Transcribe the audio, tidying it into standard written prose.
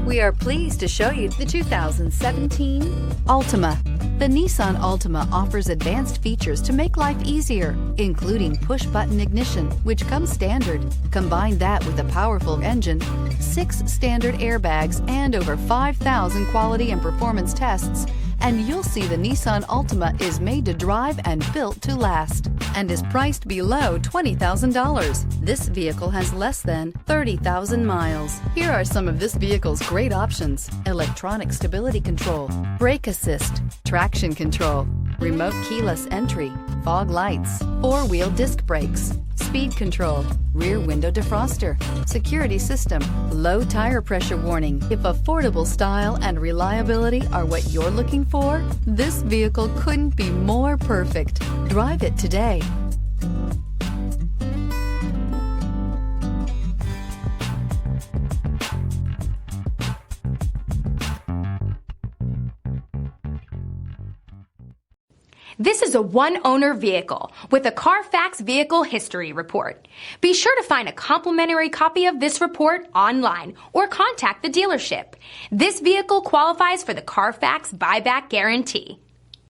We are pleased to show you the 2017 Altima. The Nissan Altima offers advanced features to make life easier, including push-button ignition, which comes standard. Combine that with a powerful engine, 6 standard airbags, and over 5,000 quality and performance tests, and you'll see the Nissan Altima is made to drive and built to last, and is priced below $20,000. This vehicle has less than 30,000 miles. Here are some of this vehicle's great options: electronic stability control, brake assist, traction control, remote keyless entry, fog lights, 4-wheel disc brakes, speed control, rear window defroster, security system, low tire pressure warning. If affordable style and reliability are what you're looking for, this vehicle couldn't be more perfect. Drive it today. This is a one-owner vehicle with a Carfax Vehicle History Report. Be sure to find a complimentary copy of this report online or contact the dealership. This vehicle qualifies for the Carfax Buyback Guarantee.